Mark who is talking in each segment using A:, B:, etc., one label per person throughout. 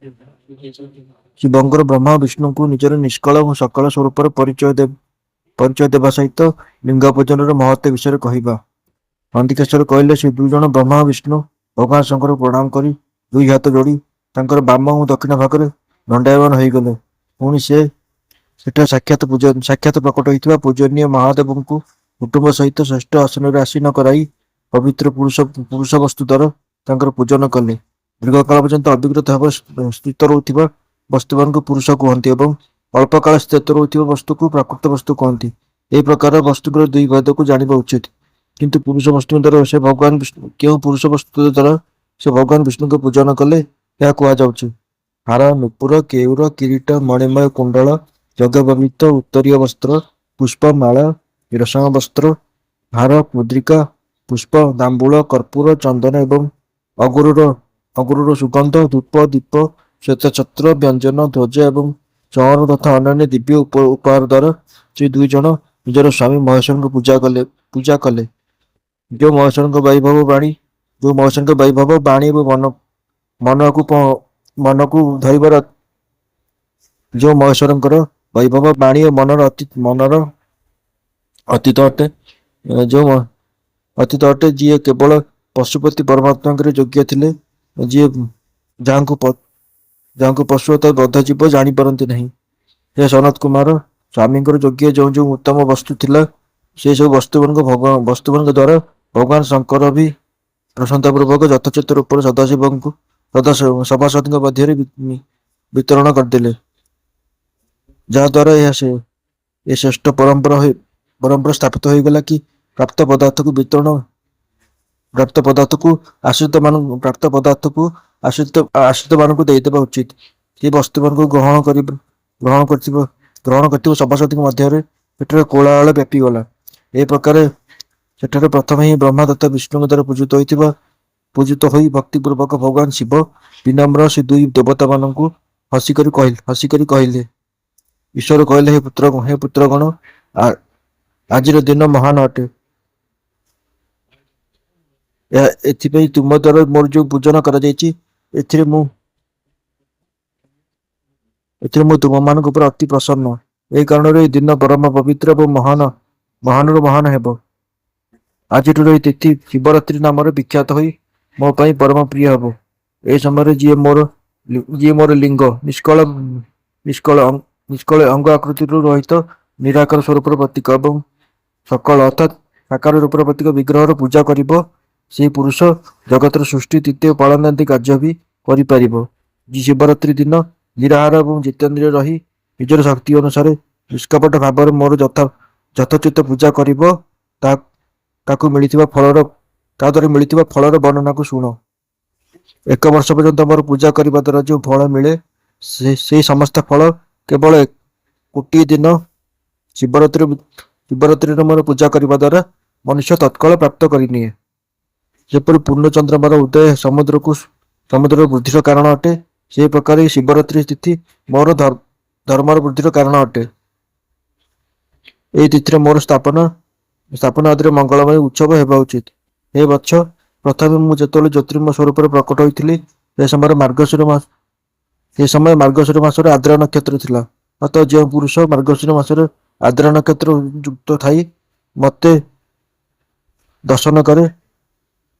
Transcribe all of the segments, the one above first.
A: ଶିବଙ୍କର ବ୍ରହ୍ମା ବିଷ୍ଣୁଙ୍କୁ ନିଜର ନିଷ୍କଳ ଓ ସକଳ ସ୍ୱରୂପର ପରିଚୟ ଦେବା ସହିତ ଲିଙ୍ଗ ପୂଜନର ମହତ୍ତ୍ୱ ବିଷୟରେ କହିବା। ନନ୍ଦିକେଶ୍ୱର କହିଲେ, ସେ ଦୁଇ ଜଣ ବ୍ରହ୍ମା ଓ ବିଷ୍ଣୁ ଭଗବାନ ଶଙ୍କରଙ୍କୁ ପ୍ରଣାମ କରି ଦୁଇ ହାତ ଯୋଡ଼ି ତାଙ୍କର ବାମ ଓ ଦକ୍ଷିଣ ଭାଗରେ ଦଣ୍ଡାୟମାନ ହୋଇଗଲେ। ପୁଣି ସେଠାରେ ସାକ୍ଷାତ ପ୍ରକଟ ହୋଇଥିବା ପୂଜନୀୟ ମହାଦେବଙ୍କୁ କୁଟୁମ୍ବ ସହିତ ଶ୍ରେଷ୍ଠ ଆସନରେ ଆସୀନ କରାଇ ପବିତ୍ର ପୁରୁଷ ବସ୍ତୁ ଦ୍ୱାରା ତାଙ୍କର ପୂଜନ କଲେ। ଦୀର୍ଘକାଳ ପର୍ଯ୍ୟନ୍ତ ଅବିରତ ଭାବେ ସ୍ଥିତ ରହୁଥିବା ବସ୍ତୁମାନଙ୍କୁ ପୁରୁଷ କୁହନ୍ତି ଏବଂ ଅଳ୍ପ କାଳ ସ୍ଥିତ ରହୁଥିବା ବସ୍ତୁକୁ ପ୍ରାକୃତ ବସ୍ତୁ କୁହନ୍ତି। ଏହି ପ୍ରକାର ବସ୍ତୁଙ୍କର ଦୁଇ ଭେଦକୁ ଜାଣିବା ଉଚିତ। କିନ୍ତୁ ପୁରୁଷ ବସ୍ତୁ ଦ୍ୱାରା କେଉଁ ପୁରୁଷ ବସ୍ତୁ ଦ୍ୱାରା ସେ ଭଗବାନ ବିଷ୍ଣୁଙ୍କ ପୂଜନ କଲେ ଏହା କୁହାଯାଉଛି। ହାର, ନୂପୁର, କେୟୁର, କିରୀଟ, ମଣିମୟ କୁଣ୍ଡଳ, ଯଜ୍ଞୋପବୀତ ଉତ୍ତରୀୟ ବସ୍ତ୍ର, ପୁଷ୍ପ, ମାଳା, ରେଶମ ବସ୍ତ୍ର, ହାର, ମୁଦ୍ରିକା, ପୁଷ୍ପ, ତାମ୍ବୁଳ, କର୍ପୂର, ଚନ୍ଦନ ଏବଂ ଅଗୁରୁର ସୁଗନ୍ଧ, ଧୂପ, ଦୀପ, ଶ୍ଵେତଛତ୍ର, ବ୍ୟଞ୍ଜନ, ଧ୍ୱଜ ଏବଂ ଚଅର ତଥା ଅନ୍ୟାନ୍ୟ ଦିବ୍ୟ ଉପହାର ଦ୍ୱାରା ସେ ଦୁଇ ଜଣ ନିଜର ସ୍ୱାମୀ ମହେଶ୍ୱରଙ୍କୁ ପୂଜା କଲେ। ଯେଉଁ ମହେଶ୍ୱରଙ୍କ ବୈଭବ ବାଣୀ ଏବଂ ମନକୁ ଧରିବାର ଯେଉଁ ମହେଶ୍ୱରଙ୍କର ବୈଭବ ବାଣୀ ଓ ମନର ଅତୀତ ଅଟେ, ଯିଏ କେବଳ ପଶୁପତି ପରମାତ୍ମାଙ୍କର ଯୋଗ୍ୟ ଥିଲେ, ଯାହାଙ୍କୁ ପଶୁ ଅର୍ଥାତ ବଦ୍ଧ ଜୀବ ଜାଣିପାରନ୍ତି ନାହିଁ। ହେ ସନତ କୁମାର, ସ୍ୱାମୀଙ୍କର ଯୋଗ୍ୟ ଯେଉଁ ଯେଉଁ ଉତ୍ତମ ବସ୍ତୁ ଥିଲା, ସେ ସବୁ ବସ୍ତୁମାନଙ୍କ ଦ୍ୱାରା ଭଗବାନ ଶଙ୍କର ବି ପ୍ରଶଂସାପୂର୍ବକ ଯଥୋଚିତ ରୂପରେ ସଭାସଦଙ୍କ ମଧ୍ୟରେ ବିତରଣ କରିଦେଲେ, ଯାହାଦ୍ୱାରା ଏ ଶ୍ରେଷ୍ଠ ପରମ୍ପରା ସ୍ଥାପିତ ହୋଇଗଲା କି ପ୍ରାପ୍ତ ପଦାର୍ଥକୁ ଆଶ୍ରିତମାନଙ୍କୁ ଦେଇଦେବା ଉଚିତ। ସେ ବସ୍ତୁମାନଙ୍କୁ ଗ୍ରହଣ କରିଥିବା ସଭାସଦଙ୍କ ମଧ୍ୟରେ ସେଠାରେ କୋଳାହଳ ବ୍ୟାପିଗଲା। ଏହି ପ୍ରକାର ସେଠାରେ ପ୍ରଥମେ ହିଁ ବ୍ରହ୍ମା ତଥା ବିଷ୍ଣୁଙ୍କ ଦ୍ୱାରା ପୂଜିତ ହୋଇ ଭକ୍ତିପୂର୍ବକ ଭଗବାନ ଶିବ ବିନମ୍ର ସେ ଦୁଇ ଦେବତାମାନଙ୍କୁ ହସିକରି କହିଲେ, ଈଶ୍ୱର କହିଲେ, ହେ ପୁତ୍ରଗଣ, ଆଜିର ଦିନ ମହାନ ଅଟେ। ଏଥିପାଇଁ ତୁମ ଦ୍ୱାରା ମୋର ଯେଉଁ ପୂଜନ କରାଯାଇଛି, ଏଥିରେ ମୁଁ ତୁମମାନଙ୍କ ଉପରେ ଅତି ପ୍ରସନ୍ନ। ଏହି କାରଣରୁ ଏହି ଦିନ ପରମ ପବିତ୍ର ଏବଂ ମହାନରୁ ମହାନ ହେବ। ଆଜିଠାରୁ ଏହି ତିଥି ଶିବରାତ୍ରି ନାମରେ ବିଖ୍ୟାତ ହୋଇ ମୋ ପାଇଁ ପରମ ପ୍ରିୟ ହେବ। ଏହି ସମୟରେ ଯିଏ ମୋର ଲିଙ୍ଗ ନିଷ୍କଳ ଅଙ୍ଗ ଆକୃତିରୁ ରହିତ ନିରାକାର ସ୍ୱରୂପର ପ୍ରତୀକ ଏବଂ ସକଳ ଅର୍ଥାତ୍ ସାକାର ରୂପର ପ୍ରତୀକ ବିଗ୍ରହର ପୂଜା କରିବ, ସେହି ପୁରୁଷ ଜଗତର ସୃଷ୍ଟି, ତୃତୀୟ ପାଳନ ଆଦି କାର୍ଯ୍ୟ ବି କରିପାରିବ। ଯିଏ ଶିବରାତ୍ରି ଦିନ ନିରାହାର ଏବଂ ଜିତେନ୍ଦ୍ରିୟ ରହି ନିଜର ଶକ୍ତି ଅନୁସାରେ ନିଷ୍କପଟ ଭାବରେ ମୋର ଯଥୋଚିତ ପୂଜା କରିବ, ତାଦ୍ୱାରା ମିଳିଥିବା ଫଳର ବର୍ଣ୍ଣନାକୁ ଶୁଣ। 1 ବର୍ଷ ପର୍ଯ୍ୟନ୍ତ ମୋର ପୂଜା କରିବା ଦ୍ୱାରା ଯେଉଁ ଫଳ ମିଳେ, ସେହି ସମସ୍ତ ଫଳ କେବଳ ଗୋଟିଏ ଦିନ ଶିବରାତ୍ରିରେ ମୋର ପୂଜା କରିବା ଦ୍ୱାରା ମନୁଷ୍ୟ ତତ୍କାଳ ପ୍ରାପ୍ତ କରିନିଏ। ଯେପରି ପୂର୍ଣ୍ଣ ଚନ୍ଦ୍ରମାର ଉଦୟ ସମୁଦ୍ରର ବୃଦ୍ଧିର କାରଣ ଅଟେ, ସେହି ପ୍ରକାର ଏହି ଶିବରାତ୍ରି ତିଥି ମୋର ଧର୍ମର ବୃଦ୍ଧିର କାରଣ ଅଟେ। ଏହି ତିଥିରେ ମୋର ସ୍ଥାପନା ଆଦିର ମଙ୍ଗଳମୟ ଉତ୍ସବ ହେବା ଉଚିତ। ହେ ବତ୍ସ, ପ୍ରଥମେ ମୁଁ ଯେତେବେଳେ ଜ୍ୟୋତିର୍ମୟ ସ୍ୱରୂପରେ ପ୍ରକଟ ହୋଇଥିଲି, ସେ ସମୟ ମାର୍ଗଶିର ମାସର ଆର୍ଦ୍ରା ନକ୍ଷତ୍ର ଥିଲା। ଅତଃ ଯେଉଁ ପୁରୁଷ ମାର୍ଗଶିର ମାସରେ ଆର୍ଦ୍ରା ନକ୍ଷତ୍ର ଯୁକ୍ତ ଥାଇ ମୋତେ ଦର୍ଶନ କରେ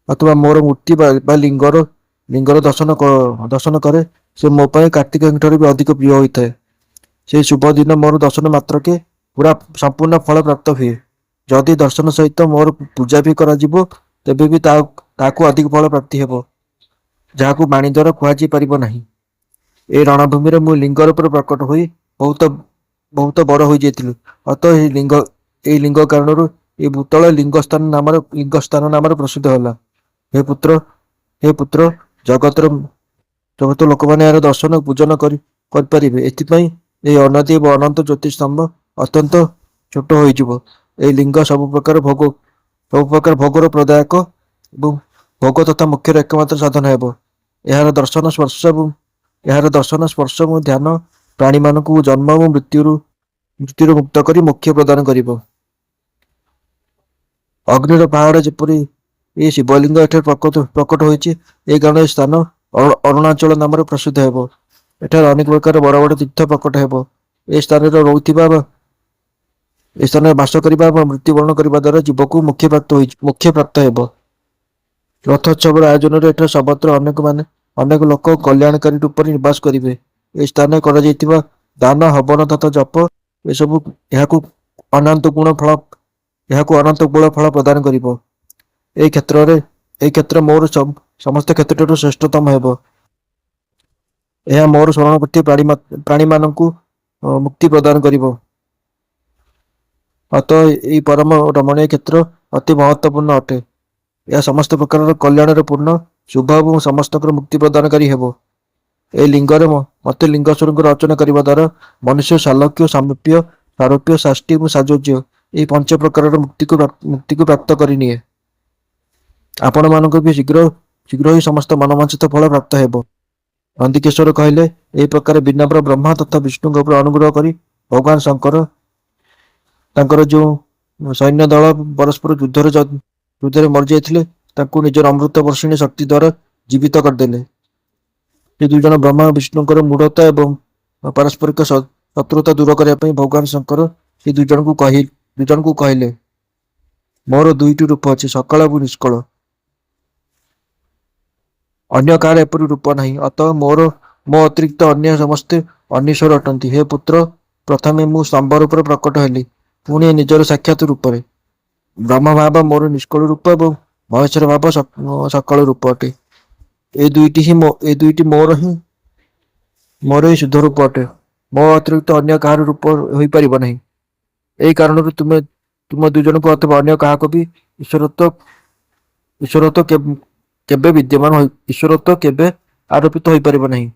A: ଅଥବା ମୋର ମୂର୍ତ୍ତି ବା ଲିଙ୍ଗର ଦର୍ଶନ କରେ, ସେ ମୋ ପାଇଁ କାର୍ତ୍ତିକଙ୍କଠାରୁ ବି ଅଧିକ ପ୍ରିୟ ହୋଇଥାଏ। ସେହି ଶୁଭ ଦିନ ମୋର ଦର୍ଶନ ମାତ୍ରକେ ସମ୍ପୂର୍ଣ୍ଣ ଫଳ ପ୍ରାପ୍ତ ହୁଏ। ଯଦି ଦର୍ଶନ ସହିତ ମୋର ପୂଜା ବି କରାଯିବ, ତେବେ ବି ତାହାକୁ ଅଧିକ ଫଳ ପ୍ରାପ୍ତି ହେବ, ଯାହାକୁ ବାଣୀ ଦ୍ୱାରା କୁହାଯାଇ ପାରିବ ନାହିଁ। ଏହି ରଣଭୂମିରେ ମୁଁ ଲିଙ୍ଗ ରୂପରେ ପ୍ରକଟ ହୋଇ ବହୁତ ବଡ଼ ହୋଇଯାଇଥିଲି। ଅତଃ ଏହି ଲିଙ୍ଗ କାରଣରୁ ଏହି ଭୂତଳ ଲିଙ୍ଗସ୍ଥାନ ନାମରେ ପ୍ରସିଦ୍ଧ ହେଲା। ହେ ପୁତ୍ର, ଜଗତର ଲୋକମାନେ ଏହାର ଦର୍ଶନ ଓ ପୂଜନ କରିପାରିବେ। ଏଥିପାଇଁ ଏହି ଅନଦୀ ଏବଂ ଅନନ୍ତ ଜ୍ୟୋତିସ୍ତମ୍ଭ ଅତ୍ୟନ୍ତ ଛୋଟ ହୋଇଯିବ। ଏହି ଲିଙ୍ଗ ସବୁ ପ୍ରକାର ଭୋଗର ପ୍ରଦାୟକ ଏବଂ ଭୋଗ ତଥା ମୋକ୍ଷର ଏକମାତ୍ର ସାଧନ ହେବ। ଏହାର ଦର୍ଶନ ସ୍ପର୍ଶ ଏବଂ ଧ୍ୟାନ ପ୍ରାଣୀମାନଙ୍କୁ ଜନ୍ମ ଏବଂ ମୃତ୍ୟୁରୁ ମୁକ୍ତ କରି ମୋକ୍ଷ ପ୍ରଦାନ କରିବ। ଅଗ୍ନିର ପାହାଡ଼ ଯେପରି ଏହି ଶିବଲିଙ୍ଗ ଏଠାରେ ପ୍ରକଟ ହୋଇଛି, ଏହି କାରଣ ଏହି ସ୍ଥାନ ଅରୁଣାଚଳ ନାମରେ ପ୍ରସିଦ୍ଧ ହେବ। ଏଠାରେ ଅନେକ ପ୍ରକାର ବଡ଼ ବଡ଼ ତୀର୍ଥ ପ୍ରକଟ ହେବ। ଏ ସ୍ଥାନରେ ରହୁଥିବା ବା ଏ ସ୍ଥାନରେ ବାସ କରିବା ବା ମୃତ୍ୟୁବରଣ କରିବା ଦ୍ୱାରା ଜୀବକୁ ମୋକ୍ଷ ପ୍ରାପ୍ତ ହେବ। ରଥୋତ୍ସବର ଆୟୋଜନରେ ଏଠାରେ ସର୍ବତ୍ର ଅନେକ ଲୋକ କଲ୍ୟାଣକାରୀ ରୂପରେ ନିବାସ କରିବେ। ଏ ସ୍ଥାନରେ କରାଯାଇଥିବା ଦାନ, ହବନ ତଥା ଜପ ଏସବୁ ଏହାକୁ ଅନନ୍ତ ଗୁଣ ଫଳ ଏହାକୁ ଅନନ୍ତ ଗୁଣ ଫଳ ପ୍ରଦାନ କରିବ। ଏହି କ୍ଷେତ୍ରରେ ଏହି କ୍ଷେତ୍ର ମୋର ସମସ୍ତ କ୍ଷେତ୍ରଠାରୁ ଶ୍ରେଷ୍ଠତମ ହେବ। ଏହା ମୋର ଶରଣବର୍ତ୍ତୀ ପ୍ରାଣୀମାନଙ୍କୁ ମୁକ୍ତି ପ୍ରଦାନ କରିବ। ଅତଃ ଏହି ପରମ ରମଣୀୟ କ୍ଷେତ୍ର ଅତି ମହତ୍ତ୍ୱପୂର୍ଣ୍ଣ ଅଟେ। ଏହା ସମସ୍ତ ପ୍ରକାରର କଲ୍ୟାଣରେ ପୂର୍ଣ୍ଣ, ଶୁଭ ଏବଂ ସମସ୍ତଙ୍କର ମୁକ୍ତି ପ୍ରଦାନକାରୀ ହେବ। ଏହି ଲିଙ୍ଗରେ ମତେ ଲିଙ୍ଗେଶ୍ୱରଙ୍କୁ ରଚନା କରିବା ଦ୍ୱାରା ମନୁଷ୍ୟ ସାଲୋକ୍ୟ, ସାରୂପ୍ୟ, ଶାଷ୍ଟି ଏବଂ ସାଯୋଜ୍ୟ ଏହି ପଞ୍ଚ ପ୍ରକାରର ମୁକ୍ତିକୁ ପ୍ରାପ୍ତ କରିନିଏ। ଆପଣମାନଙ୍କୁ ବି ଶୀଘ୍ର ହିଁ ସମସ୍ତ ମନୋବାଞ୍ଛିତ ଫଳ ପ୍ରାପ୍ତ ହେବ। ନନ୍ଦିକେଶ୍ୱର କହିଲେ, ଏହି ପ୍ରକାର ବିନମ୍ର ବ୍ରହ୍ମା ତଥା ବିଷ୍ଣୁଙ୍କ ଉପରେ ଅନୁଗ୍ରହ କରି ଭଗବାନ ଶଙ୍କର ତାଙ୍କର ଯେଉଁ ସୈନ୍ୟ ଦଳ ପରସ୍ପର ଯୁଦ୍ଧରେ ମରିଯାଇଥିଲେ ତାଙ୍କୁ ନିଜର ଅମୃତ ବର୍ଷିଣୀ ଶକ୍ତି ଦ୍ୱାରା ଜୀବିତ କରିଦେଲେ। ସେ ଦୁଇ ଜଣ ବ୍ରହ୍ମା ବିଷ୍ଣୁଙ୍କର ମୂଢ଼ତା ଏବଂ ପାରସ୍ପରିକ ଶତ୍ରୁତା ଦୂର କରିବା ପାଇଁ ଭଗବାନ ଶଙ୍କର ସେ ଦୁଇ ଜଣଙ୍କୁ କହିଲେ, ମୋର ଦୁଇଟି ରୂପ ଅଛି, ସକଳ ଏବଂ ନିଷ୍କଳ। ଅନ୍ୟ କାହାର ଏପରି ରୂପ ନାହିଁ। ଅତଃ ମୋ ଅତିରିକ୍ତ ଅନ୍ୟ ସମସ୍ତେ ଅନିଶ୍ୱର ଅଟନ୍ତି। ହେ ପୁତ୍ର, ପ୍ରଥମେ ମୁଁ ସ୍ତମ୍ଭ ରୂପରେ ପ୍ରକଟ ହେଲି, ପୁଣି ନିଜର ସାକ୍ଷାତ ରୂପରେ। ବ୍ରହ୍ମ ଭାବ ମୋର ନିଷ୍କଳ ରୂପ ଏବଂ ମହେଶ୍ୱର ଭାବ ସକଳ ରୂପ ଅଟେ। ଏ ଦୁଇଟି ମୋର ହିଁ ଶୁଦ୍ଧ ରୂପ ଅଟେ। ମୋ ଅତିରିକ୍ତ ଅନ୍ୟ କାହାର ରୂପ ହୋଇପାରିବ ନାହିଁ। ଏହି କାରଣରୁ ତୁମ ଦୁଇ ଜଣଙ୍କୁ ଅଥବା ଅନ୍ୟ କାହାକୁ ବି ଈଶ୍ୱରତ୍ୱ କେବେ ଆରୋପିତ ହୋଇପାରିବ ନାହିଁ।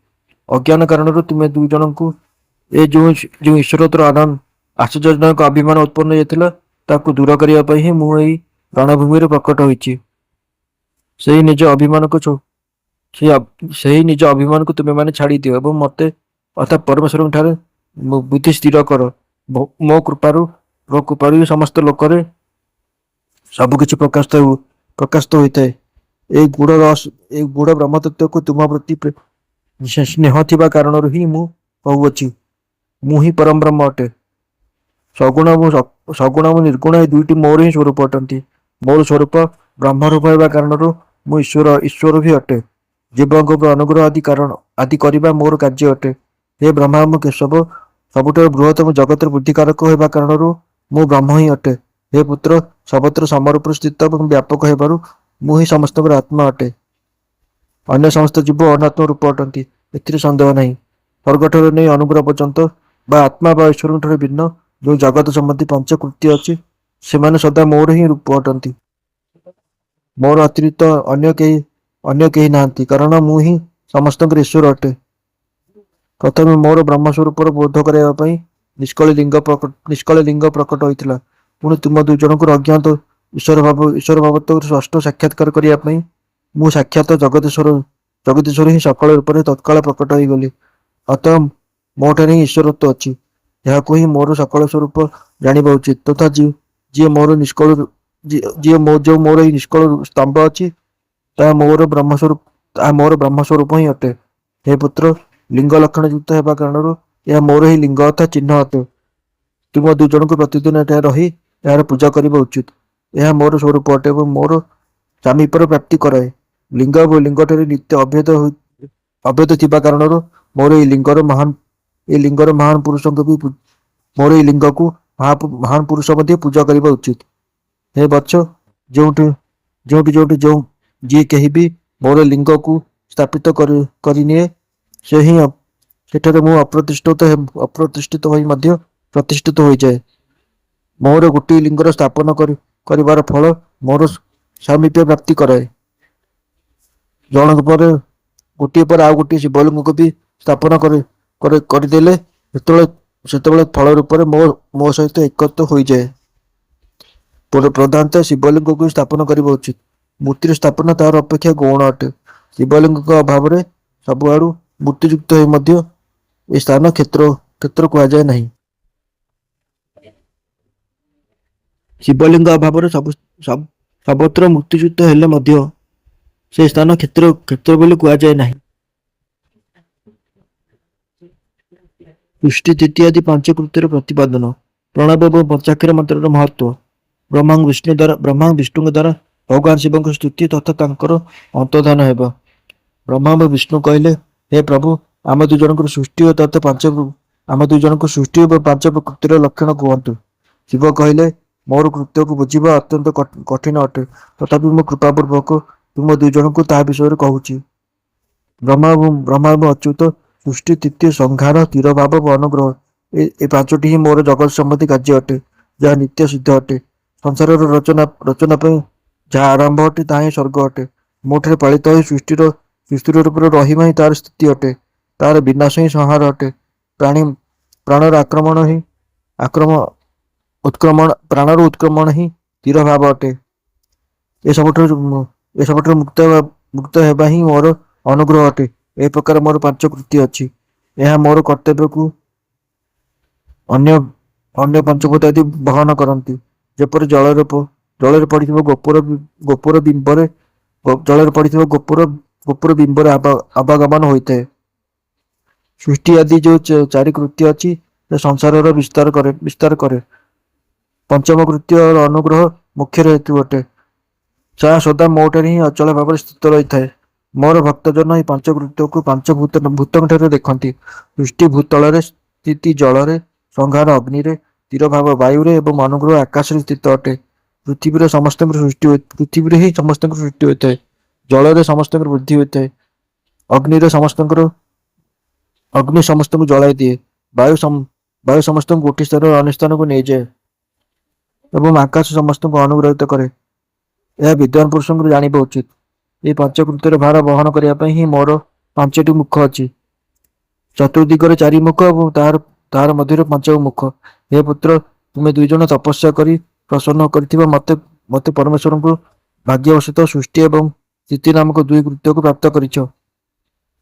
A: ଅଜ୍ଞାନ କାରଣରୁ ତୁମେ ଦୁଇ ଜଣଙ୍କୁ ଯେଉଁ ଈଶ୍ୱରତ୍ୱର ଆଶ୍ଚର୍ଯ୍ୟଜନକ ଅଭିମାନ ଉତ୍ପନ୍ନ ହୋଇଥିଲା ତାକୁ ଦୂର କରିବା ପାଇଁ ହିଁ ମୁଁ ଏହି ରଣଭୂମିରେ ପ୍ରକଟ ହୋଇଛି। ସେହି ନିଜ ଅଭିମାନକୁ ତୁମେମାନେ ଛାଡ଼ିଦିଅ ଏବଂ ମୋତେ ଅର୍ଥାତ୍ ପରମେଶ୍ୱରଙ୍କ ଠାରେ ବୁଦ୍ଧି ସ୍ଥିର କର। ମୋ କୃପାରୁ ହିଁ ସମସ୍ତ ଲୋକରେ ସବୁକିଛି ପ୍ରକାଶିତ ହୋଇଥାଏ। ଏହି ଗୂଢ଼ ବ୍ରହ୍ମତତ୍ତ୍ୱକୁ ତୁମ ପ୍ରତି ସ୍ନେହ ଥିବା କାରଣରୁ ହିଁ ମୁଁ କହୁଅଛି। ମୁଁ ହିଁ ପରମ ବ୍ରହ୍ମ ଅଟେ। ସଗୁଣ ଏବଂ ନିର୍ଗୁଣ ଏହି ଦୁଇଟି ମୋର ହିଁ ସ୍ୱରୂପ ଅଟନ୍ତି। ମୋର ସ୍ୱରୂପ ବ୍ରହ୍ମରୂପ ହେବା କାରଣରୁ ମୁଁ ଈଶ୍ୱର ବି ଅଟେ। ଜୀବଙ୍କ ଉପରେ ଅନୁଗ୍ରହ ଆଦି କରିବା ମୋର କାର୍ଯ୍ୟ ଅଟେ। ହେ ବ୍ରହ୍ମା ଏବଂ କେଶବ, ସବୁଠାରୁ ବୃହତ୍ ଏବଂ ଜଗତର ବୁଦ୍ଧିକାରକ ହେବା କାରଣରୁ ମୁଁ ବ୍ରହ୍ମ ହିଁ ଅଟେ। ହେ ପୁତ୍ର, ସର୍ବତ୍ର ସମରୂପରେ ସ୍ଥିତ ଏବଂ ବ୍ୟାପକ ହେବାରୁ ମୁଁ ହିଁ ସମସ୍ତଙ୍କର ଆତ୍ମା ଅଟେ। ଅନ୍ୟ ସମସ୍ତ ଜୀବ ଅନାତ୍ମ ରୂପ ଅଟନ୍ତି, ଏଥିରେ ସନ୍ଦେହ ନାହିଁ। ସ୍ୱର୍ଗଠାରୁ ନେଇ ଅନୁଗ୍ରହ ପର୍ଯ୍ୟନ୍ତ ବା ଆତ୍ମା ବା ଈଶ୍ୱରଙ୍କ ଠାରୁ ଭିନ୍ନ ଯେଉଁ ଜଗତ ସମ୍ବନ୍ଧୀ ପଞ୍ଚକୃତ୍ୟ ଅଛି ସେମାନେ ସଦା ମୋର ହିଁ ରୂପ ଅଟନ୍ତି। ମୋର ଅତିରିକ୍ତ ଅନ୍ୟ କେହି ନାହାନ୍ତି, କାରଣ ମୁଁ ହିଁ ସମସ୍ତଙ୍କର ଈଶ୍ୱର ଅଟେ। ପ୍ରଥମେ ମୋର ବ୍ରହ୍ମସ୍ୱରୂପର ବୋଧ କରାଇବା ପାଇଁ ନିଷ୍କଳ ଲିଙ୍ଗ ପ୍ରକଟ ହୋଇଥିଲା। ପୁଣି ତୁମ ଦୁଇ ଜଣଙ୍କର ଅଜ୍ଞାତ ଈଶ୍ୱର ଭାବତ୍ୱର ସ୍ପଷ୍ଟ ସାକ୍ଷାତକାର କରିବା ପାଇଁ ମୁଁ ସାକ୍ଷାତ ଜଗଦୀଶ୍ୱର ହିଁ ସକଳ ରୂପରେ ତତ୍କାଳ ପ୍ରକଟ ହୋଇଗଲି। ଅତଃ ମୋଠାରେ ହିଁ ଈଶ୍ୱରତ୍ୱ ଅଛି। ଏହାକୁ ହିଁ ମୋର ସକଳ ସ୍ୱରୂପ ଜାଣିବା ଉଚିତ। ତଥା ଯେଉଁ ମୋର ଏହି ନିଷ୍କଳ ସ୍ତମ୍ଭ ଅଛି ତାହା ମୋର ବ୍ରହ୍ମସ୍ୱରୂପ ହିଁ ଅଟେ। ହେ ପୁତ୍ର, ଲିଙ୍ଗ ଲକ୍ଷଣ ଯୁକ୍ତ ହେବା କାରଣରୁ ଏହା ମୋର ହିଁ ଲିଙ୍ଗ ଅର୍ଥାତ୍ ଚିହ୍ନ ଅଟେ। ତୁମ ଦୁଇ ଜଣଙ୍କୁ ପ୍ରତିଦିନ ଏଠାରେ ରହି ଏହାର ପୂଜା କରିବା ଉଚିତ। ଏହା ମୋର ସ୍ୱରୂପ ଅଟେ ଏବଂ ମୋର ସାମୀପ୍ୟର ପ୍ରାପ୍ତି କରାଏ। ଲିଙ୍ଗ ଏବଂ ଲିଙ୍ଗଠାରେ ନିତ୍ୟ ଅଭେଦ ଥିବା କାରଣରୁ ମୋର ଏହି ଲିଙ୍ଗର ମହାନ ପୁରୁଷ ମଧ୍ୟ ପୂଜା କରିବା ଉଚିତ। ହେ ବତ୍ସ, ଯେଉଁଠି ଯିଏ କେହି ବି ମୋର ଲିଙ୍ଗକୁ ସ୍ଥାପିତ କରିନିଏ ସେଠାରେ ମୁଁ ଅପ୍ରତିଷ୍ଠିତ ହୋଇ ମଧ୍ୟ ପ୍ରତିଷ୍ଠିତ ହୋଇଯାଏ। ମୋର ଗୋଟିଏ ଲିଙ୍ଗର ସ୍ଥାପନ କରିବାର ଫଳ ମୋର ସାମୀପ୍ୟ ପ୍ରାପ୍ତି କରାଏ। ଜଣକ ପରେ ଗୋଟିଏ ପରେ ଆଉ ଗୋଟିଏ ଶିବଲିଙ୍ଗକୁ ବି ସ୍ଥାପନ କରିଦେଲେ ସେତେବେଳେ ଫଳ ରୂପରେ ମୋ ସହିତ ଏକତ୍ରିତ ହୋଇଯାଏ। ପ୍ରଧାନତଃ ଶିବଲିଙ୍ଗକୁ ସ୍ଥାପନ କରିବା ଉଚିତ। ମୂର୍ତ୍ତିର ସ୍ଥାପନ ତାହାର ଅପେକ୍ଷା ଗୌଣ ଅଟେ। ଶିବଲିଙ୍ଗଙ୍କ ଅଭାବରେ ସବୁଆଡୁ ମୂର୍ତ୍ତିଯୁକ୍ତ ହୋଇ ମଧ୍ୟ ଏ ସ୍ଥାନ କ୍ଷେତ୍ର କୁହାଯାଏ ନାହିଁ। ଶିବଲିଙ୍ଗ ଅଭାବରେ ସର୍ବତ୍ର ମୂର୍ତ୍ତିଯୁକ୍ତ ହେଲେ ମଧ୍ୟ ସେ ସ୍ଥାନ କ୍ଷେତ୍ର ବୋଲି କୁହାଯାଏ ନାହିଁ। ସୃଷ୍ଟି ତିଥି ଆଦି ପାଞ୍ଚକୃତ୍ୟର ପ୍ରତିପାଦନ, ପ୍ରଣବ ଏବଂ ପଞ୍ଚାକ୍ଷର ମନ୍ତ୍ରର ମହତ୍ଵ, ବ୍ରହ୍ମା ବିଷ୍ଣୁଙ୍କ ଦ୍ୱାରା ଭଗବାନ ଶିବଙ୍କ ସ୍ତୁତି ତଥା ତାଙ୍କର ଅନ୍ତର୍ଧାନ ହେବ। ବ୍ରହ୍ମା ଓ ବିଷ୍ଣୁ କହିଲେ, ହେ ପ୍ରଭୁ, ଆମ ଦୁଇ ଜଣଙ୍କର ସୃଷ୍ଟି ଓ ତଥା ଆମ ଦୁଇ ଜଣଙ୍କ ସୃଷ୍ଟି ଏବଂ ପାଞ୍ଚ ପ୍ରକୃତିର ଲକ୍ଷଣ କୁହନ୍ତୁ। ଶିବ କହିଲେ, ମୋର କୃତ୍ୟକୁ ବୁଝିବା ଅତ୍ୟନ୍ତ କଠିନ ଅଟେ, ତଥାପି ମୁଁ କୃପାପୂର୍ବକ ତୁମ ଦୁଇ ଜଣଙ୍କୁ ତାହା ବିଷୟରେ କହୁଛି। ବ୍ରହ୍ମା ଏବଂ ଅଚ୍ୟୁତ, ସୃଷ୍ଟି, ତିଥି, ସଂହାର, ତିରୋଭାବ ଓ ଅନୁଗ୍ରହ, ଏ ପାଞ୍ଚଟି ହିଁ ମୋର ଜଗତ ସମ୍ବନ୍ଧୀ କାର୍ଯ୍ୟ ଅଟେ, ଯାହା ନିତ୍ୟ ସିଦ୍ଧ ଅଟେ। ସଂସାରର ରଚନା ପାଇଁ ଯାହା ଆରମ୍ଭ ଅଟେ ତାହା ହିଁ ସ୍ୱର୍ଗ ଅଟେ। ମୋଠାରେ ପାଳିତ ହୋଇ ସୃଷ୍ଟିର ରୂପରେ ରହିବା ହିଁ ତାର ସ୍ଥିତି ଅଟେ, ତାର ବିନାଶ ହିଁ ସଂହାର ଅଟେ। ପ୍ରାଣର ଉତ୍କ୍ରମଣ ହିଁ ତିରୋଭାବ ଅଟେ। ଏସବୁଠାରୁ ମୁକ୍ତ ହେବା ହିଁ ମୋର ଅନୁଗ୍ରହ ଅଟେ। ଏହି ପ୍ରକାର ମୋର ପାଞ୍ଚ କୃତି ଅଛି। ଏହା ମୋର କର୍ତ୍ତବ୍ୟକୁ ଅନ୍ୟ ପଞ୍ଚଭୂତ ଆଦି ବହନ କରନ୍ତି। ଯେପରି ଜଳରେ ପଡ଼ିଥିବା ଗୋପର ବିମ୍ବରେ ଆବାଗମନ ହୋଇଥାଏ। ସୃଷ୍ଟି ଆଦି ଯେଉଁ ଚାରି କୃତ୍ୟ ଅଛି ସେ ସଂସାରର ବିସ୍ତାର କରେ। ପଞ୍ଚମ କୃତ୍ୟର ଅନୁଗ୍ରହ ମୁଖ୍ୟର ହେତୁ ଅଟେ, ଯାହା ସଦା ମୋଠାରେ ହିଁ ଅଚଳ ଭାବରେ ସ୍ଥିତ ରହିଥାଏ। ମୋର ଭକ୍ତଜନ ଏହି ପାଞ୍ଚ କୃତ୍ୟକୁ ପାଞ୍ଚ ଭୂତଙ୍କଠାରେ ଦେଖନ୍ତି। ସୃଷ୍ଟି ଭୂତଳରେ, ସ୍ଥିତି ଜଳରେ, ସଂହାର ଅଗ୍ନିରେ, ତିରୋଭାବ ବାୟୁରେ ଏବଂ ଅନୁଗ୍ରହ ଆକାଶରେ ସ୍ଥିତ ଅଟେ। ପୃଥିବୀରେ ହିଁ ସମସ୍ତଙ୍କର ସୃଷ୍ଟି ହୋଇଥାଏ। ଜଳରେ ସମସ୍ତଙ୍କର ବୃଦ୍ଧି ହୋଇଥାଏ। ଅଗ୍ନି ସମସ୍ତଙ୍କୁ ଜଳାଇ ଦିଏ। ବାୟୁ ସମସ୍ତଙ୍କୁ ଗୋଟିଏ ସ୍ଥାନରୁ ଅନ୍ୟ ସ୍ଥାନକୁ ନେଇଯାଏ ଏବଂ ଆକାଶ ସମସ୍ତଙ୍କୁ ଅନୁଗ୍ରହିତ କରେ। ଏହା ବିଦ୍ୱାନ ପୁରୁଷଙ୍କୁ ଜାଣିବା ଉଚିତ। ଏହି ପାଞ୍ଚକୃତ୍ୟର ଭାର ବହନ କରିବା ପାଇଁ ହିଁ ମୋର ପାଞ୍ଚଟି ମୁଖ ଅଛି। ଚତୁର୍ଦିଗରେ ଚାରି ମୁଖ ଏବଂ ତାହାର ମଧ୍ୟରେ ପାଞ୍ଚ ମୁଖ। ହେ ପୁତ୍ର, ତୁମେ ଦୁଇ ଜଣ ତପସ୍ୟା କରି ପ୍ରସନ୍ନ କରିଥିବା ମତେ ପରମେଶ୍ୱରଙ୍କୁ ଭାଗ୍ୟବଶତଃ ସୃଷ୍ଟି ଏବଂ ସ୍ଥିତି ନାମକ ଦୁଇ କୃତ୍ୟକୁ ପ୍ରାପ୍ତ କରିଛ।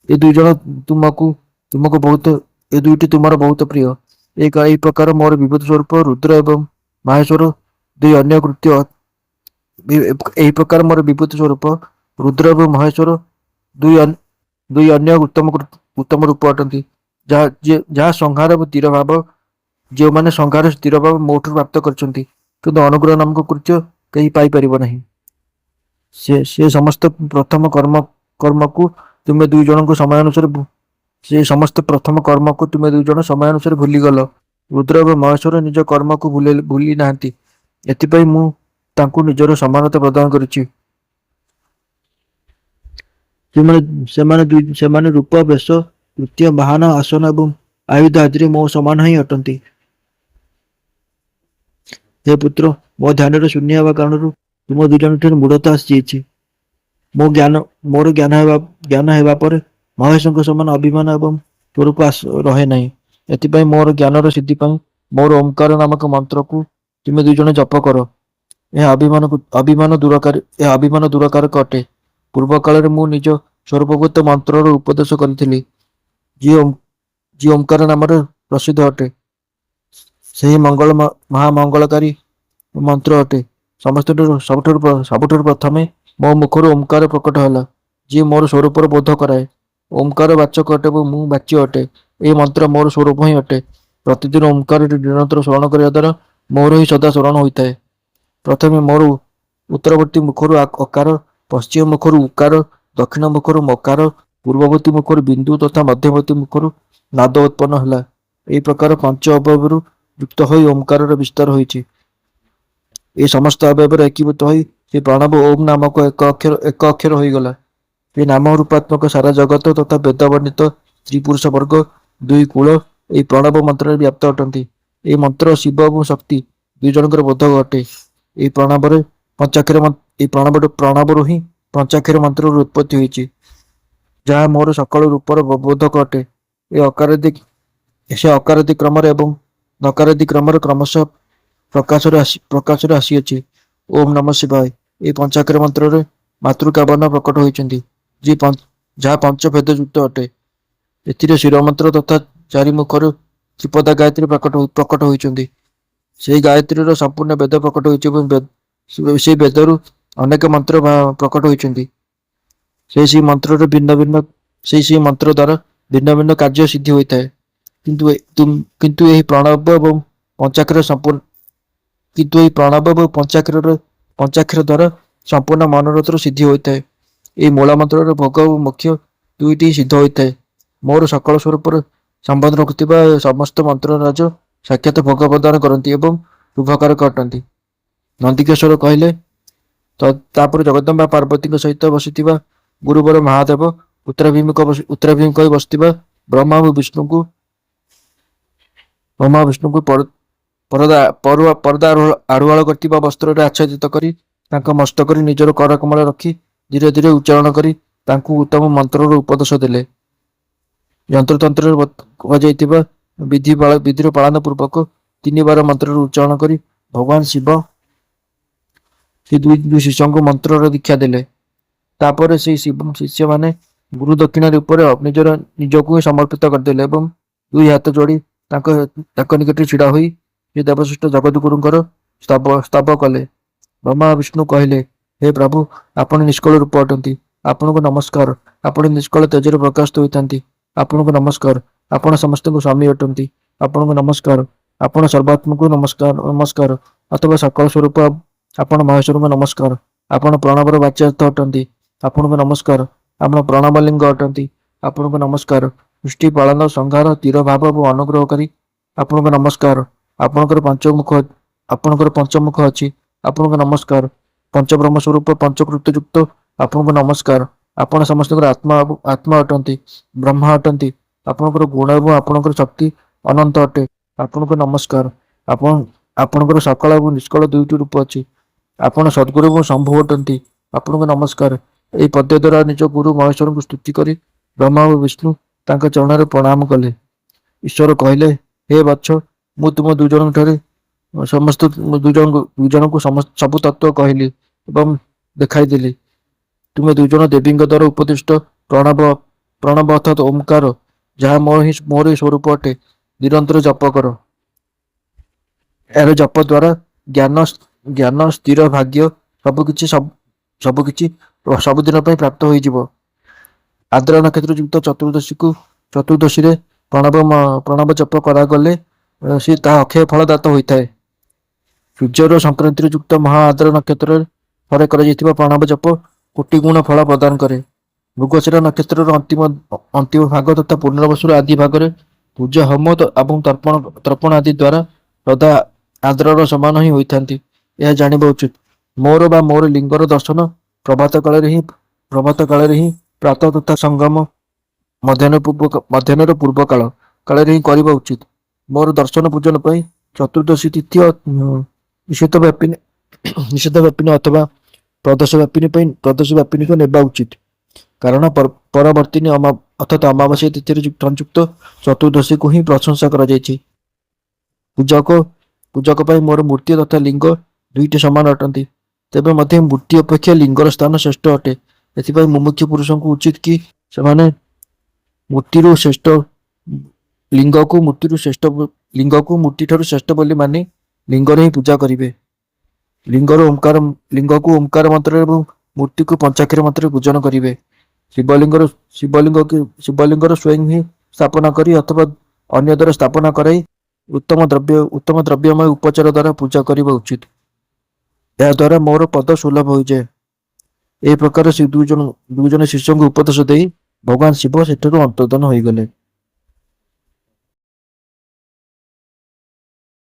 A: ଏ ଦୁଇଟି ତୁମର ବହୁତ ପ୍ରିୟ। ଏହି ପ୍ରକାର ମୋର ବିଭୂତି ସ୍ୱରୂପ ରୁଦ୍ର ଏବଂ ମାହେଶ୍ୱର ଦୁଇ ଅନ୍ୟ କୃତ୍ୟ ଦୁଇ ଅନ୍ୟ ଉତ୍ତମ ରୂପ ଅଟନ୍ତି, ଯାହା ସଂହାର ଏବଂ ତିରୋଭାବ। ଯେଉଁମାନେ ସଂହାର ତିରୋଭାବ ମୋଠୁ ପ୍ରାପ୍ତ କରିଛନ୍ତି, କିନ୍ତୁ ଅନୁଗ୍ରହ ନାମକ କୃତ୍ୟ କେହି ପାଇପାରିବ ନାହିଁ। ସେ ସମସ୍ତ ପ୍ରଥମ କର୍ମକୁ ତୁମେ ଦୁଇ ଜଣ ସମୟାନୁସାରେ ଭୁଲିଗଲ। ରୁଦ୍ର ଏବଂ ମହେଶ୍ୱର ନିଜ କର୍ମକୁ ଭୁଲି ନାହାନ୍ତି, ଏଥିପାଇଁ ମୁଁ ତାଙ୍କୁ ନିଜର ସମାନତା ପ୍ରଦାନ କରିଛି। ସେମାନେ ରୂପ, ବେଶ, କୃତ୍ୟ, ବାହନ, ଆସନ ଏବଂ ଆୟୁଧ ଆଦିରେ ମୋ ସମାନ ହିଁ ଅଟନ୍ତି। ହେ ପୁତ୍ର, ମୋ ଧ୍ୟାନରେ ଶୂନ୍ୟ ହେବା କାରଣରୁ ତୁମ ଦୁଇ ଜଣଠାରେ ମୂଢ଼ତା ଆସିଯାଇଛି। ମୋର ଜ୍ଞାନ ହେବା ପରେ ମହେଶଙ୍କ ସମାନ ଅଭିମାନ ଏବଂ ସ୍ୱରୂପ ରହେ ନାହିଁ। ଏଥିପାଇଁ ମୋର ଜ୍ଞାନର ସିଦ୍ଧି ପାଇଁ ମୋର ଓଁକାର ନାମକ ମନ୍ତ୍ରକୁ ତୁମେ ଦୁଇ ଜଣ ଜପ କର। ଏହା ଅଭିମାନ ଦୂରକାରକ ଅଟେ। ପୂର୍ବ କାଳରେ ମୁଁ ନିଜ ସ୍ୱରୂପଗତ ମନ୍ତ୍ରର ଉପଦେଶ କରିଥିଲି, ଯିଏ ଓଁକାର ନାମରେ ପ୍ରସିଦ୍ଧ ଅଟେ। ସେହି ମହାମଙ୍ଗଳକାରୀ ମନ୍ତ୍ର ଅଟେ। ସବୁଠାରୁ ପ୍ରଥମେ ମୋ ମୁଖରୁ ଓଁକାର ପ୍ରକଟ ହେଲା, ଯିଏ ମୋର ସ୍ୱରୂପର ବୋଧ କରାଏ। ଓଁକାର ବାଚକ ଅଟେ ଏବଂ ମୁଁ ବାଚ୍ୟ ଅଟେ। ଏହି ମନ୍ତ୍ର ମୋର ସ୍ୱରୂପ ହିଁ ଅଟେ। ପ୍ରତିଦିନ ଓଁକାରଟି ନିରନ୍ତର ସ୍ମରଣ କରିବା ଦ୍ୱାରା ମୋର ହିଁ ସଦା ସ୍ମରଣ ହୋଇଥାଏ। ପ୍ରଥମେ ମୋର ଉତ୍ତରବର୍ତ୍ତୀ ମୁଖରୁ ଅକାର, ପଶ୍ଚିମ ମୁଖରୁ ଉକାର, ଦକ୍ଷିଣ ମୁଖରୁ ମକାର, ପୂର୍ବବର୍ତ୍ତୀ ମୁଖରୁ ବିନ୍ଦୁ ତଥା ମଧ୍ୟବର୍ତ୍ତୀ ମୁଖରୁ ନାଦ ଉତ୍ପନ୍ନ ହେଲା। ଏହି ପ୍ରକାର ପାଞ୍ଚ ଅବୟବରୁ ଯୁକ୍ତ ହୋଇ ଓଁକାରର ବିସ୍ତାର ହୋଇଛି। ଏହି ସମସ୍ତ ଅବୟବରେ ଏକୀଭୂତ ହୋଇ ସେ ପ୍ରଣବ ଓಂ ନାମକ ଏକ ଅକ୍ଷର ହୋଇଗଲା। ଏ ନାମ ରୂପାତ୍ମକ ସାରା ଜଗତ ତଥା ବେଦ ବର୍ଣ୍ଣିତ ସ୍ତ୍ରୀ ପୁରୁଷ ବର୍ଗ ଦୁଇ କୂଳ ଏହି ପ୍ରଣବ ମନ୍ତ୍ରରେ ବ୍ୟାପ୍ତ ଅଟନ୍ତି। ଏହି ମନ୍ତ୍ର ଶିବ ଏବଂ ଶକ୍ତି ଦୁଇ ଜଣଙ୍କର ବୋଧକ ଅଟେ। ଏହି ପ୍ରଣବରୁ ହିଁ ପଞ୍ଚାକ୍ଷର ମନ୍ତ୍ରର ଉତ୍ପତ୍ତି ହୋଇଛି, ଯାହା ମୋର ସକଳ ରୂପର ବୋଧକ ଅଟେ। ସେ ଅକାରାଦି କ୍ରମରେ ଏବଂ ନକାରାଦି କ୍ରମରେ କ୍ରମଶଃ ପ୍ରକାଶରେ ଆସିଅଛି। ଓಂ ନମଃ ଶିବାୟ। ଏହି ପଞ୍ଚାକ୍ଷର ମନ୍ତ୍ରରେ ମାତୃକାବର୍ଣ୍ଣ ପ୍ରକଟ ହୋଇଛନ୍ତି, ଯାହା ପଞ୍ଚ ଭେଦ ଯୁକ୍ତ ଅଟେ। ଏଥିରେ ଶିରମନ୍ତ୍ର ତଥା ଚାରି ମୁଖରୁ ତ୍ରିପଦା ଗାୟତ୍ରୀ ପ୍ରକଟ ହୋଇଛନ୍ତି। ସେହି ଗାୟତ୍ରୀର ସମ୍ପୂର୍ଣ୍ଣ ବେଦ ପ୍ରକଟ ହୋଇଛି ଏବଂ ସେହି ବେଦରୁ ଅନେକ ମନ୍ତ୍ର ପ୍ରକଟ ହୋଇଛନ୍ତି। ସେହି ମନ୍ତ୍ର ଦ୍ୱାରା ଭିନ୍ନ ଭିନ୍ନ କାର୍ଯ୍ୟ ସିଦ୍ଧି ହୋଇଥାଏ। କିନ୍ତୁ ଏହି ପ୍ରଣବ ଏବଂ ପଞ୍ଚାକ୍ଷର ସମ୍ପୂର୍ଣ୍ଣ କିନ୍ତୁ ଏହି ପ୍ରଣବ ଏବଂ ପଞ୍ଚାକ୍ଷର ଦ୍ୱାରା ସମ୍ପୂର୍ଣ୍ଣ ମନୋରଥର ସିଦ୍ଧି ହୋଇଥାଏ। ଏହି ମୂଳ ମନ୍ତ୍ରର ଭୋଗ ଓ ମୁଖ୍ୟ ଦୁଇଟି ସିଦ୍ଧ ହୋଇଥାଏ। ମୋର ସକଳ ସ୍ୱରୂପର ସମ୍ବନ୍ଧ ରଖୁଥିବା ସମସ୍ତ ମନ୍ତ୍ରରାଜ ସାକ୍ଷାତ ଭୋଗ ପ୍ରଦାନ କରନ୍ତି ଏବଂ ଶୁଭକାରକ ଅଟନ୍ତି। ନନ୍ଦିକେଶ୍ୱର କହିଲେ, ତାପରେ ଜଗଦମ୍ବା ପାର୍ବତୀଙ୍କ ସହିତ ବସିଥିବା ଗୁରୁବର ମହାଦେବ ଉତ୍ତରାଭିମୁଖ ହୋଇ ବସିଥିବା ବ୍ରହ୍ମା ଓ ବିଷ୍ଣୁଙ୍କୁ ପରଦା ଆଢୁଆଳ କରିଥିବା ବସ୍ତ୍ରରେ ଆଚ୍ଛାଦିତ କରି ତାଙ୍କ ମସ୍ତକରେ ନିଜର କରକମଳ ରଖି ଧୀରେ ଧୀରେ ଉଚ୍ଚାରଣ କରି ତାଙ୍କୁ ଉତ୍ତମ ମନ୍ତ୍ରର ଉପଦେଶ ଦେଲେ। ଯନ୍ତ୍ରତନ୍ତ୍ରରେ କୁହାଯାଇଥିବା ବିଧିର ପାଳନ ପୂର୍ବକ 3 ବାର ମନ୍ତ୍ରର ଉଚ୍ଚାରଣ କରି ଭଗବାନ ଶିବ ସେ ଦୁଇ ଶିଷ୍ୟଙ୍କୁ ମନ୍ତ୍ରର ଦୀକ୍ଷା ଦେଲେ। ତାପରେ ସେହି ଶିଷ୍ୟମାନେ ଗୁରୁ ଦକ୍ଷିଣା ରୂପରେ ନିଜକୁ ହିଁ ସମର୍ପିତ କରିଦେଲେ ଏବଂ 2 ହାତ ଯୋଡ଼ି ତାଙ୍କ ନିକଟରେ ଛିଡ଼ା ହୋଇ ସେ ଦେବଶ୍ରେଷ୍ଠ ଜଗଦ୍ଗୁରୁଙ୍କର ସ୍ତବ କଲେ। ବ୍ରହ୍ମା ବିଷ୍ଣୁ କହିଲେ, ହେ ପ୍ରଭୁ, ଆପଣ ନିଷ୍କଳ ରୂପ ଅଟନ୍ତି। ଆପଣଙ୍କୁ ନମସ୍କାର। ଆପଣ ନିଷ୍କଳ ତେଜରେ ପ୍ରକାଶିତ ହୋଇଥାନ୍ତି। ଆପଣଙ୍କୁ ନମସ୍କାର। ଆପଣ ସମସ୍ତଙ୍କୁ ସ୍ୱାମୀ ଅଟନ୍ତି। ଆପଣଙ୍କୁ ନମସ୍କାର। ଆପଣ ସର୍ବାତ୍ମକୁ ନମସ୍କାର ଅଥବା ସକଳ ସ୍ୱରୂପ ଆପଣ ମହେଶ୍ୱରଙ୍କୁ ନମସ୍କାର। ଆପଣ ପ୍ରଣବର ବାଚ୍ୟାର୍ଥ ଅଟନ୍ତି। ଆପଣଙ୍କୁ ନମସ୍କାର। ଆପଣ ପ୍ରଣବଲିଙ୍ଗ ଅଟନ୍ତି। ଆପଣଙ୍କୁ ନମସ୍କାର। ସୃଷ୍ଟି ପାଳନ ସଂହାର ତୀର ଭାବ ଏବଂ ଅନୁଗ୍ରହକାରୀ। ଆପଣଙ୍କୁ ନମସ୍କାର। ଆପଣଙ୍କର ପଞ୍ଚମୁଖ ଅଛି। ଆପଣଙ୍କୁ ନମସ୍କାର। ପଞ୍ଚବ୍ରହ୍ମ ସ୍ୱରୂପ ପଞ୍ଚକୃତ୍ୟ ଯୁକ୍ତ। ଆପଣଙ୍କୁ ନମସ୍କାର। ଆପଣ ସମସ୍ତଙ୍କର ଆତ୍ମା ଅଟନ୍ତି, ବ୍ରହ୍ମା ଅଟନ୍ତି। ଆପଣଙ୍କର ଗୁଣ ଏବଂ ଆପଣଙ୍କର ଶକ୍ତି ଅନନ୍ତ ଅଟେ। ଆପଣଙ୍କୁ ନମସ୍କାର। ଆପଣଙ୍କର ସକଳ ଏବଂ ନିଷ୍କଳ 2ଟି ରୂପ ଅଛି। ଆପଣ ସଦ୍ଗୁରୁ ଏବଂ ଶମ୍ଭୁ ଅଟନ୍ତି। ଆପଣଙ୍କୁ ନମସ୍କାର। ଏହି ପଦ୍ୟ ଦ୍ୱାରା ନିଜ ଗୁରୁ ମହେଶ୍ୱରଙ୍କୁ ସ୍ତୁତି କରି ବ୍ରହ୍ମା ଓ ବିଷ୍ଣୁ ତାଙ୍କ ଚରଣରେ ପ୍ରଣାମ କଲେ। ଈଶ୍ୱର କହିଲେ, ହେ ବତ୍ସ, ମୁଁ ତୁମ ଦୁଇଜଣଙ୍କୁ ସବୁ ତତ୍ତ୍ୱ କହିଲି ଏବଂ ଦେଖାଇଦେଲି। ତୁମେ 2 ଜଣ ଦେବୀଙ୍କ ଦ୍ୱାରା ଉପଦିଷ୍ଟ ପ୍ରଣବ ଅର୍ଥାତ୍ ଓମକାର, ଯାହା ମୋର ହିଁ ସ୍ୱରୂପ ଅଟେ, ନିରନ୍ତର ଜପ କର। ଏହାର ଜପ ଦ୍ୱାରା ଜ୍ଞାନ, ସ୍ଥିର ଭାଗ୍ୟ ସବୁକିଛି ସବୁଦିନ ପାଇଁ ପ୍ରାପ୍ତ ହୋଇଯିବ। ଆଦ୍ର ନକ୍ଷତ୍ର ଯୁକ୍ତ ଚତୁର୍ଦ୍ଦଶୀରେ ପ୍ରଣବ ଜପ କରାଗଲେ ତାହା ଅକ୍ଷୟ ଫଳଦାତ ହୋଇଥାଏ। ସୂର୍ଯ୍ୟର ସଂକ୍ରାନ୍ତିରେ ଯୁକ୍ତ ମହା ଆଦ୍ର ନକ୍ଷତ୍ରରେ ଥରେ କରାଯାଇଥିବା ପ୍ରଣବ ଜପ କୋଟି ଗୁଣ ଫଳ ପ୍ରଦାନ କରେ। ମୃଗଶିରା ନକ୍ଷତ୍ରର ଅନ୍ତିମ ଭାଗ ତଥା ପୂର୍ଣ୍ଣବସୁର ଆଦି ଭାଗରେ ପୂଜା ହୋମ ଏବଂ ତର୍ପଣ ଆଦି ଦ୍ୱାରା ସଦା ଆଦ୍ରର ସମାନ ହିଁ ହୋଇଥାନ୍ତି, ଏହା ଜାଣିବା ଉଚିତ। ମୋର ଲିଙ୍ଗର ଦର୍ଶନ ପ୍ରଭାତ କାଳରେ ହିଁ ପ୍ରାତଃ ତଥା ସଙ୍ଗମ ମଧ୍ୟାହ୍ନର ପୂର୍ବ କାଳରେ ହିଁ କରିବା ଉଚିତ। ମୋର ଦର୍ଶନ ପୂଜନ ପାଇଁ ଚତୁର୍ଦ୍ଦଶୀ ତିଥି ନିଷେଧ ବ୍ୟାପିନୀ ଅଥବା ପ୍ରଦୋଷ ବ୍ୟାପିନୀକୁ ନେବା ଉଚିତ। କାରଣ ପରବର୍ତ୍ତିନୀ ଅର୍ଥାତ୍ ଅମାବାସ୍ୟା ତିଥିରେ ସଂଯୁକ୍ତ ଚତୁର୍ଦ୍ଦଶୀକୁ ହିଁ ପ୍ରଶଂସା କରାଯାଇଛି। ପୂଜକ ପାଇଁ ମୋର ମୂର୍ତ୍ତି ତଥା ଲିଙ୍ଗ 2ଟି ସମାନ ଅଟନ୍ତି। ତେବେ ମଧ୍ୟ ମୂର୍ତ୍ତି ଅପେକ୍ଷା ଲିଙ୍ଗର ସ୍ଥାନ ଶ୍ରେଷ୍ଠ ଅଟେ। ଏଥିପାଇଁ ମୁମୁକ୍ଷୁ ପୁରୁଷଙ୍କୁ ଉଚିତ କି ସେମାନେ ଲିଙ୍ଗକୁ ମୂର୍ତ୍ତିଠାରୁ ଶ୍ରେଷ୍ଠ ବୋଲି ମାନି ଲିଙ୍ଗରେ ହିଁ ପୂଜା କରିବେ। ଲିଙ୍ଗକୁ ଓମକାର ମନ୍ତ୍ରରେ ଏବଂ ମୂର୍ତ୍ତିକୁ ପଞ୍ଚାକ୍ଷର ମନ୍ତ୍ରରେ ପୂଜନ କରିବେ। ଶିବଲିଙ୍ଗର ସ୍ୱୟଂ ହିଁ ସ୍ଥାପନା କରି ଅଥବା ଅନ୍ୟ ଦ୍ୱାରା ସ୍ଥାପନା କରାଇ ଉତ୍ତମ ଦ୍ରବ୍ୟମୟ ଉପଚାର ଦ୍ୱାରା ପୂଜା କରିବା ଉଚିତ। ଏହା ଦ୍ୱାରା ମୋର ପଦ ସୁଲଭ ହୋଇଯାଏ। ଏହି ପ୍ରକାର ସେ ଦୁଇ ଜଣ ଶିଷ୍ୟଙ୍କୁ ଉପଦେଶ ଦେଇ ଭଗବାନ ଶିବ ସେଠାରୁ ଅନ୍ତର୍ଦ୍ଧାନ ହୋଇଗଲେ।